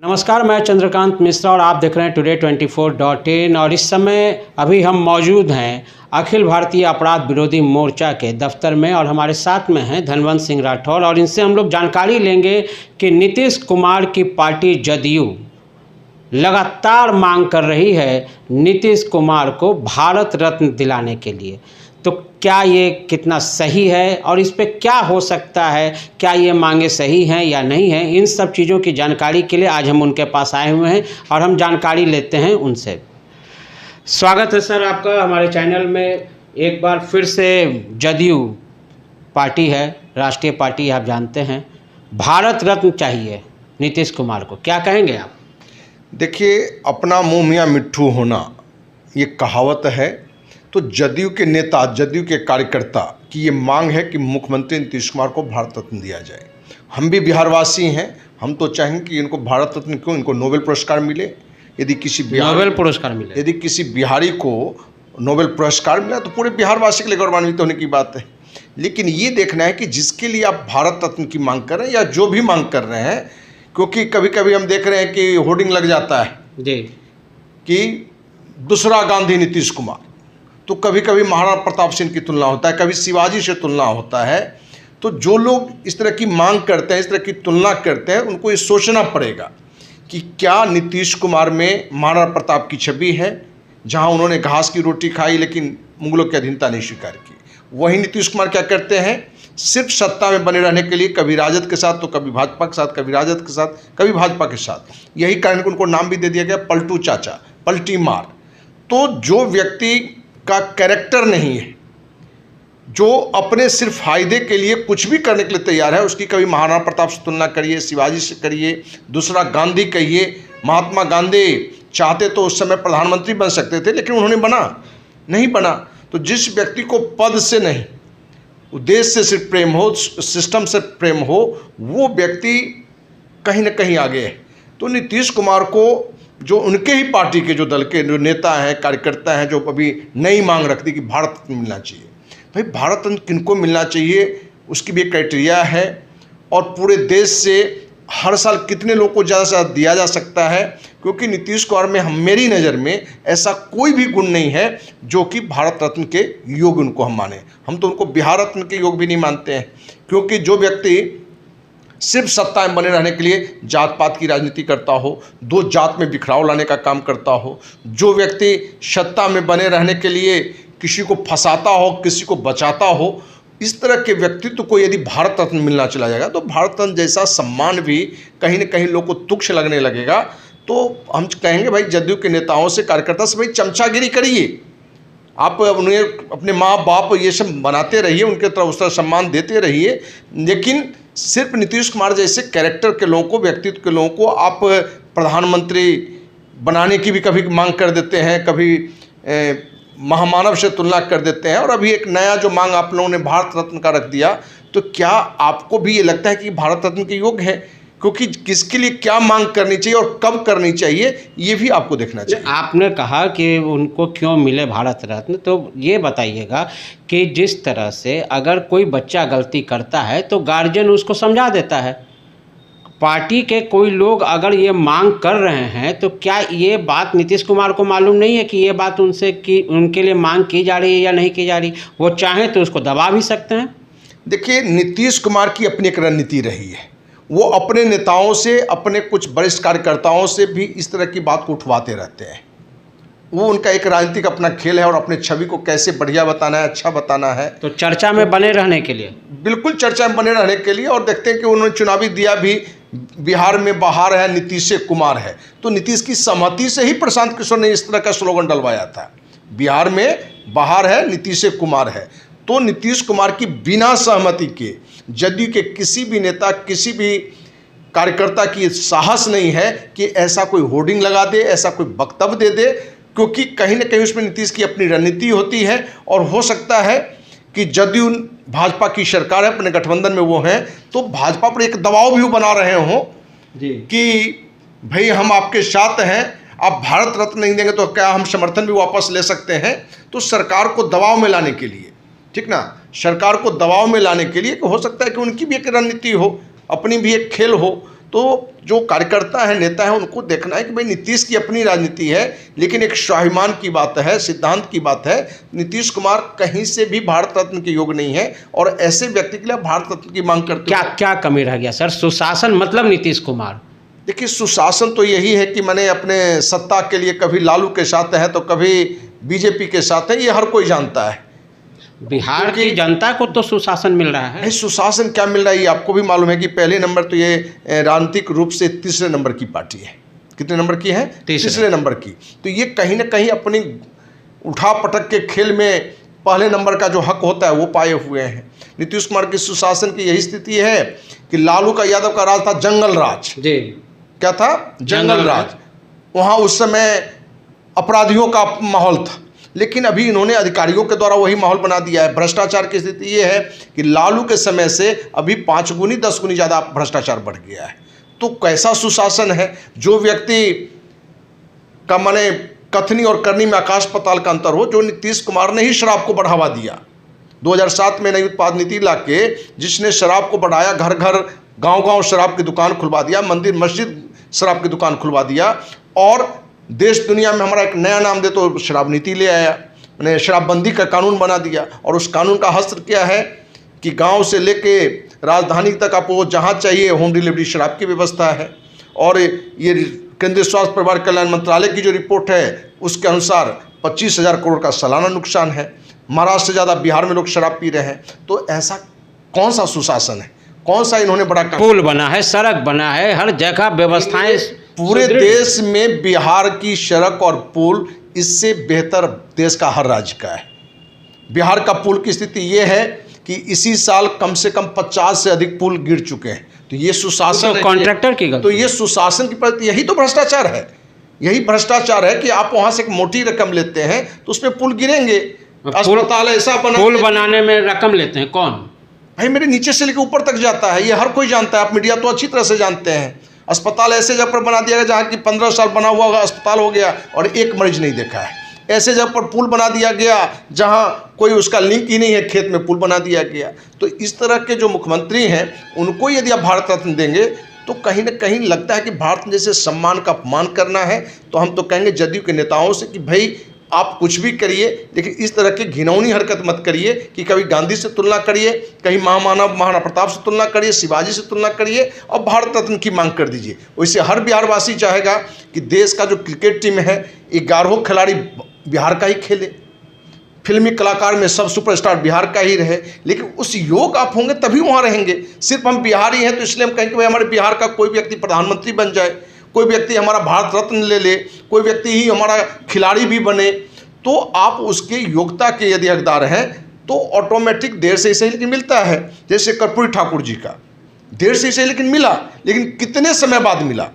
नमस्कार, मैं चंद्रकांत मिश्रा और आप देख रहे हैं टुडे 24.in। और इस समय अभी हम मौजूद हैं अखिल भारतीय अपराध विरोधी मोर्चा के दफ्तर में और हमारे साथ में हैं धनवंत सिंह राठौर। और इनसे हम लोग जानकारी लेंगे कि नीतीश कुमार की पार्टी जदयू लगातार मांग कर रही है नीतीश कुमार को भारत रत्न दिलाने के लिए। तो क्या ये कितना सही है और इस पे क्या हो सकता है, क्या ये मांगे सही हैं या नहीं हैं, इन सब चीज़ों की जानकारी के लिए आज हम उनके पास आए हुए हैं और हम जानकारी लेते हैं उनसे। स्वागत है सर आपका हमारे चैनल में। एक बार फिर से जदयू पार्टी है, राष्ट्रीय पार्टी, आप जानते हैं, भारत रत्न चाहिए नीतीश कुमार को, क्या कहेंगे आप? देखिए, अपना मुँह मियाँ मिट्ठू होना, ये कहावत है। तो जदयू के नेता, जदयू के कार्यकर्ता की ये मांग है कि मुख्यमंत्री नीतीश कुमार को भारत रत्न दिया जाए। हम भी बिहारवासी हैं, हम तो चाहेंगे कि इनको भारत रत्न क्यों, इनको नोबेल पुरस्कार मिले। यदि किसी नोबेल पुरस्कार मिले, यदि किसी बिहारी को नोबेल पुरस्कार मिला तो पूरे बिहारवासी के लिए गौरवान्वित होने की बात है। लेकिन ये देखना है कि जिसके लिए आप भारत रत्न की मांग कर रहे हैं या जो भी मांग कर रहे हैं, क्योंकि कभी कभी हम देख रहे हैं कि होर्डिंग लग जाता है जी कि दूसरा गांधी नीतीश कुमार, तो कभी कभी महाराणा प्रताप सिंह की तुलना होता है, कभी शिवाजी से तुलना होता है। तो जो लोग इस तरह की मांग करते हैं, इस तरह की तुलना करते हैं, उनको ये सोचना पड़ेगा कि क्या नीतीश कुमार में महाराणा प्रताप की छवि है, जहां उन्होंने घास की रोटी खाई लेकिन मुगलों की अधीनता नहीं स्वीकार की। वही नीतीश कुमार क्या करते हैं, सिर्फ सत्ता में बने रहने के लिए कभी राजद के साथ तो कभी भाजपा के साथ, कभी राजद के साथ, कभी भाजपा के साथ। यही कारण उनको नाम भी दे दिया गया पलटू चाचा, पलटी मार। तो जो व्यक्ति का कैरेक्टर नहीं है, जो अपने सिर्फ फायदे के लिए कुछ भी करने के लिए तैयार है, उसकी कभी महाराणा प्रताप से तुलना करिए, शिवाजी से करिए, दूसरा गांधी कहिए। महात्मा गांधी चाहते तो उस समय प्रधानमंत्री बन सकते थे, लेकिन उन्होंने नहीं बना। तो जिस व्यक्ति को पद से नहीं, उद्देश्य से सिर्फ प्रेम हो, सिस्टम से प्रेम हो, वो व्यक्ति कहीं ना कहीं आगे है। तो नीतीश कुमार को जो उनके ही पार्टी के जो दल के जो नेता हैं, कार्यकर्ता हैं, जो अभी नई मांग रखती कि भारत रत्न मिलना चाहिए। भाई, भारत रत्न किनको मिलना चाहिए, उसकी भी एक क्राइटेरिया है। और पूरे देश से हर साल कितने लोगों को ज़्यादा से ज़्यादा दिया जा सकता है, क्योंकि नीतीश कुमार में मेरी नज़र में ऐसा कोई भी गुण नहीं है जो कि भारत रत्न के योग्य उनको हम माने। हम तो उनको बिहार रत्न के योग्य भी नहीं मानते हैं, क्योंकि जो व्यक्ति सिर्फ सत्ता में बने रहने के लिए जात पात की राजनीति करता हो, दो जात में बिखराव लाने का काम करता हो, जो व्यक्ति सत्ता में बने रहने के लिए किसी को फंसाता हो, किसी को बचाता हो, इस तरह के व्यक्तित्व को यदि भारत रत्न मिलना चला जाएगा तो भारत रत्न जैसा सम्मान भी कहीं न कहीं लोग को तुच्छ लगने लगेगा। तो हम कहेंगे भाई, जदयू के नेताओं से, कार्यकर्ता से, भाई चमचागिरी करिए, आप उन्हें अपने माँ बाप ये सब बनाते रहिए, उनके तरफ उस तरह सम्मान देते रहिए, लेकिन सिर्फ नीतीश कुमार जैसे कैरेक्टर के लोगों को, व्यक्तित्व के लोगों को आप प्रधानमंत्री बनाने की भी कभी मांग कर देते हैं, कभी महामानव से तुलना कर देते हैं। और अभी एक नया जो मांग आप लोगों ने भारत रत्न का रख दिया, तो क्या आपको भी ये लगता है कि भारत रत्न के योग्य है? क्योंकि किसके लिए क्या मांग करनी चाहिए और कब करनी चाहिए, ये भी आपको देखना चाहिए। आपने कहा कि उनको क्यों मिले भारत रत्न, तो ये बताइएगा कि जिस तरह से अगर कोई बच्चा गलती करता है तो गार्जियन उसको समझा देता है, पार्टी के कोई लोग अगर ये मांग कर रहे हैं तो क्या ये बात नीतीश कुमार को मालूम नहीं है कि ये बात उनसे कि उनके लिए मांग की जा रही है या नहीं की जा रही? वो चाहें तो उसको दबा भी सकते हैं। देखिए, नीतीश कुमार की अपनी एक रणनीति रही है, वो अपने नेताओं से, अपने कुछ वरिष्ठ कार्यकर्ताओं से भी इस तरह की बात को उठवाते रहते हैं। वो उनका एक राजनीतिक अपना खेल है और अपने छवि को कैसे बढ़िया बताना है, अच्छा बताना है। तो चर्चा में बने रहने के लिए, बिल्कुल चर्चा में बने रहने के लिए। और देखते हैं कि उन्होंने चुनावी दिया भी, बिहार में बाहर है नीतीश कुमार है, तो नीतीश की सहमति से ही प्रशांत किशोर ने इस तरह का स्लोगन डलवाया था, बिहार में बाहर है नीतीश कुमार है। तो नीतीश कुमार की बिना सहमति के जदयू के किसी भी नेता, किसी भी कार्यकर्ता की साहस नहीं है कि ऐसा कोई होर्डिंग लगा दे, ऐसा कोई वक्तव्य दे दे, क्योंकि कहीं ना कहीं उसमें नीतीश की अपनी रणनीति होती है। और हो सकता है कि जदयू भाजपा की सरकार है, अपने गठबंधन में वो हैं, तो भाजपा पर एक दबाव भी वो बना रहे हों कि भाई हम आपके साथ हैं, आप भारत रत्न नहीं देंगे तो क्या हम समर्थन भी वापस ले सकते हैं। तो सरकार को दबाव में लाने के लिए, ठीक ना, सरकार को दबाव में लाने के लिए हो सकता है कि उनकी भी एक रणनीति हो, अपनी भी एक खेल हो। तो जो कार्यकर्ता है, नेता है, उनको देखना है कि भाई नीतीश की अपनी राजनीति है, लेकिन एक स्वाभिमान की बात है, सिद्धांत की बात है। नीतीश कुमार कहीं से भी भारत रत्न के योग नहीं है और ऐसे व्यक्ति के लिए भारत रत्न की मांग करते क्या क्या कमी रह गया सर? सुशासन मतलब नीतीश कुमार। देखिए, सुशासन तो यही है कि मैंने अपने सत्ता के लिए कभी लालू के साथ है तो कभी बीजेपी के साथ है, ये हर कोई जानता है। बिहार की जनता को तो सुशासन मिल रहा है। सुशासन क्या मिल रहा है ये आपको भी मालूम है कि पहले नंबर तो ये राजनीतिक रूप से तीसरे नंबर की पार्टी है। कितने नंबर की है? तीसरे नंबर की। तो ये कहीं ना कहीं अपनी उठा पटक के खेल में पहले नंबर का जो हक होता है वो पाए हुए हैं। नीतीश कुमार की सुशासन की यही स्थिति है कि लालू का, यादव का राज था जंगल राज जी। क्या था? जंगल राज। वहाँ उस समय अपराधियों का माहौल था, लेकिन अभी इन्होंने अधिकारियों के द्वारा वही माहौल बना दिया है। भ्रष्टाचार की स्थिति ये है कि लालू के समय से अभी 5 गुनी 10 गुनी ज़्यादा भ्रष्टाचार बढ़ गया है। तो कैसा सुशासन है? जो व्यक्ति का माने कथनी और करनी में आकाश पाताल का अंतर हो। जो नीतीश कुमार ने ही शराब को बढ़ावा दिया 2007 में नई उत्पाद नीति लाके, जिसने शराब को बढ़ाया, घर घर गांव-गांव शराब की दुकान खुलवा दिया, मंदिर मस्जिद शराब की दुकान खुलवा दिया और देश दुनिया में हमारा एक नया नाम दे तो शराब नीति ले आया, मैंने शराबबंदी का कानून बना दिया। और उस कानून का हस्त्र क्या है कि गांव से लेके राजधानी तक आपको जहां चाहिए होम डिलीवरी शराब की व्यवस्था है। और ये केंद्रीय स्वास्थ्य परिवार कल्याण मंत्रालय की जो रिपोर्ट है उसके अनुसार 25,000 करोड़ का सालाना नुकसान है। महाराष्ट्र से ज़्यादा बिहार में लोग शराब पी रहे हैं। तो ऐसा कौन सा सुशासन है? कौन सा इन्होंने बड़ा पुल बना है, सड़क बना है, हर जगह व्यवस्थाएं पूरे देश में बिहार की सड़क और पुल इससे बेहतर देश का हर राज्य का है। बिहार का पुल की स्थिति ये है कि इसी साल कम से कम 50 से अधिक पुल गिर चुके हैं। तो ये सुशासन तो कॉन्ट्रैक्टर की गलती। तो ये सुशासन की प्रति यही तो भ्रष्टाचार है। यही भ्रष्टाचार है कि आप वहां से एक मोटी रकम लेते हैं तो उसमें पुल गिरेंगे। अस्पताल ऐसा बना, पुल बनाने में रकम लेते हैं कौन? भाई मेरे नीचे से लेकर ऊपर तक जाता है, ये हर कोई जानता है। आप मीडिया तो अच्छी तरह से जानते हैं। अस्पताल ऐसे जगह पर बना दिया गया जहाँ की 15 साल बना हुआ अस्पताल हो गया और एक मरीज नहीं देखा है। ऐसे जगह पर पुल बना दिया गया जहाँ कोई उसका लिंक ही नहीं है, खेत में पुल बना दिया गया। तो इस तरह के जो मुख्यमंत्री हैं उनको यदि आप भारत रत्न देंगे तो कहीं ना कहीं लगता है कि भारत जैसे सम्मान का अपमान करना है। तो हम तो कहेंगे जदयू के नेताओं से कि भाई आप कुछ भी करिए, लेकिन इस तरह की घिनौनी हरकत मत करिए कि कभी गांधी से तुलना करिए, कहीं महामानव महाराणा प्रताप से तुलना करिए, शिवाजी से तुलना करिए और भारत रत्न की मांग कर दीजिए। वैसे हर बिहारवासी चाहेगा कि देश का जो क्रिकेट टीम है 11 खिलाड़ी बिहार का ही खेले, फिल्मी कलाकार में सब सुपरस्टार बिहार का ही रहे। लेकिन उस योग आप होंगे तभी वहाँ रहेंगे। सिर्फ हम बिहारी हैं तो इसलिए हम कहेंगे भाई हमारे बिहार का कोई व्यक्ति प्रधानमंत्री बन जाए, कोई व्यक्ति हमारा भारत रत्न ले ले, कोई व्यक्ति ही हमारा खिलाड़ी भी बने, तो आप उसके योग्यता के यदि हकदार हैं तो ऑटोमेटिक देर से सही लेकिन मिलता है। जैसे कर्पूरी ठाकुर जी का देर से सही लेकिन मिला, लेकिन कितने समय बाद मिला,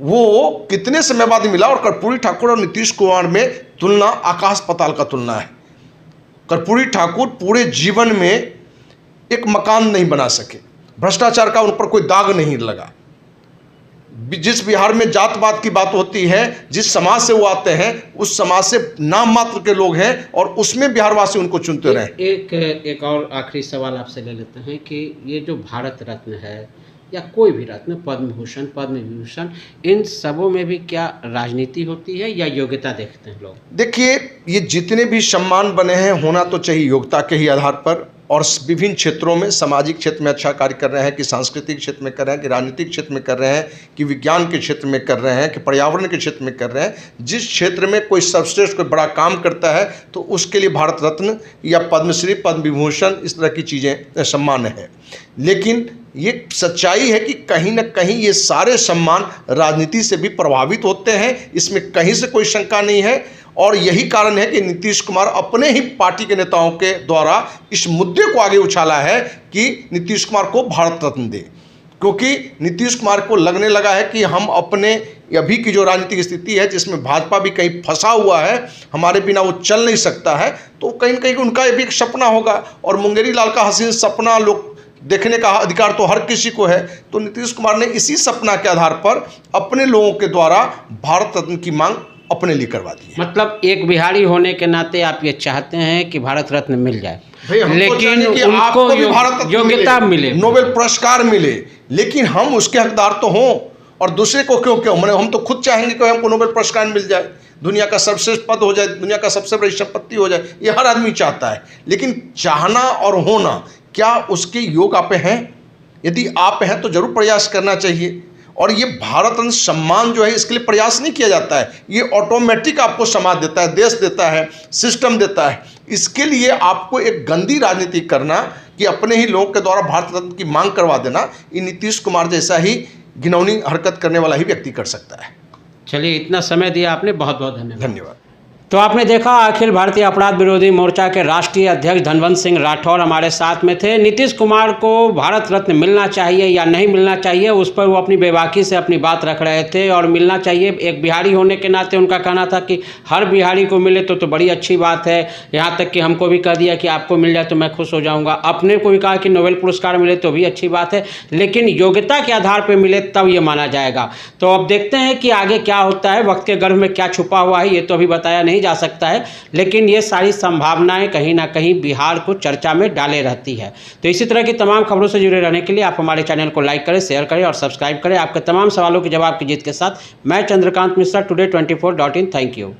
वो कितने समय बाद मिला। और कर्पूरी ठाकुर और नीतीश कुमार में तुलना आकाश पाताल का तुलना है। कर्पूरी ठाकुर पूरे जीवन में एक मकान नहीं बना सके, भ्रष्टाचार का उन पर कोई दाग नहीं लगा। जिस बिहार में जातवाद की बात होती है, जिस समाज से वो आते हैं उस समाज से नाम मात्र के लोग हैं और उसमें बिहारवासी उनको चुनते रहे। एक और आखिरी सवाल आपसे ले लेते हैं कि ये जो भारत रत्न है या कोई भी रत्न, पद्म भूषण, पद्म विभूषण, इन सबों में भी क्या राजनीति होती है या योग्यता देखते हैं लोग? देखिए, ये जितने भी सम्मान बने हैं होना तो चाहिए योग्यता के ही आधार पर। और विभिन्न क्षेत्रों में, सामाजिक क्षेत्र में अच्छा कार्य कर रहे हैं कि सांस्कृतिक क्षेत्र में कर रहे हैं कि राजनीतिक क्षेत्र में कर रहे हैं कि विज्ञान के क्षेत्र में कर रहे हैं कि पर्यावरण के क्षेत्र में कर रहे हैं, जिस क्षेत्र में कोई सर्वश्रेष्ठ कोई बड़ा काम करता है तो उसके लिए भारत रत्न या पद्मश्री, पद्म विभूषण, इस तरह की चीज़ें सम्मान है। लेकिन ये सच्चाई है कि कहीं ना कहीं ये सारे सम्मान राजनीति से भी प्रभावित होते हैं, इसमें कहीं से कोई शंका नहीं है। और यही कारण है कि नीतीश कुमार अपने ही पार्टी के नेताओं के द्वारा इस मुद्दे को आगे उछाला है कि नीतीश कुमार को भारत रत्न दे, क्योंकि नीतीश कुमार को लगने लगा है कि हम अपने अभी की जो राजनीतिक स्थिति है जिसमें भाजपा भी कहीं फंसा हुआ है, हमारे बिना वो चल नहीं सकता है, तो कहीं ना कहीं उनका भी एक सपना होगा। और मुंगेरी लाल का हसीन सपना लोग देखने का अधिकार तो हर किसी को है। तो नीतीश कुमार ने इसी सपना के आधार पर अपने लोगों के द्वारा भारत रत्न की मांग अपने लिए करवा दिए। मतलब एक बिहारी होने के नाते आप ये चाहते हैं कि भारत रत्न मिल जाए, भाई हम तो लेकिन चाहेंगे कि उनको आपको भी भारत रत्न योग्यता मिले, नोबेल पुरस्कार मिले, लेकिन हम उसके हकदार तो हों और दूसरे को क्यों मैंने हम तो खुद चाहेंगे कि हमको नोबेल पुरस्कार मिल जाए, दुनिया का सर्वश्रेष्ठ पद हो जाए, दुनिया का सबसे बड़ी संपत्ति हो जाए, ये हर आदमी चाहता है। लेकिन चाहना और होना, क्या उसके योग आप हैं? यदि आप हैं तो जरूर प्रयास करना चाहिए। और ये भारत रत्न सम्मान जो है इसके लिए प्रयास नहीं किया जाता है, ये ऑटोमेटिक आपको समाज देता है, देश देता है, सिस्टम देता है। इसके लिए आपको एक गंदी राजनीति करना कि अपने ही लोगों के द्वारा भारत रत्न की मांग करवा देना, ये नीतीश कुमार जैसा ही घिनौनी हरकत करने वाला ही व्यक्ति कर सकता है। चलिए, इतना समय दिया आपने, बहुत बहुत धन्यवाद। धन्यवाद। तो आपने देखा, अखिल भारतीय अपराध विरोधी मोर्चा के राष्ट्रीय अध्यक्ष धनवंत सिंह राठौर हमारे साथ में थे। नीतीश कुमार को भारत रत्न मिलना चाहिए या नहीं मिलना चाहिए, उस पर वो अपनी बेबाकी से अपनी बात रख रहे थे। और मिलना चाहिए, एक बिहारी होने के नाते उनका कहना था कि हर बिहारी को मिले तो बड़ी अच्छी बात है। यहाँ तक कि हमको भी कह दिया कि आपको मिल जाए तो मैं खुश हो जाऊँगा। अपने को भी कहा कि नोबेल पुरस्कार मिले तो भी अच्छी बात है, लेकिन योग्यता के आधार पर मिले तब ये माना जाएगा। तो अब देखते हैं कि आगे क्या होता है, वक्त के गर्भ में क्या छुपा हुआ है ये तो अभी बताया नहीं जा सकता है, लेकिन ये सारी संभावनाएं कहीं ना कहीं बिहार को चर्चा में डाले रहती है। तो इसी तरह की तमाम खबरों से जुड़े रहने के लिए आप हमारे चैनल को लाइक करें, शेयर करें और सब्सक्राइब करें। आपके तमाम सवालों के जवाब की जीत के साथ मैं Chandrakant Mishra, today24.in। Thank you.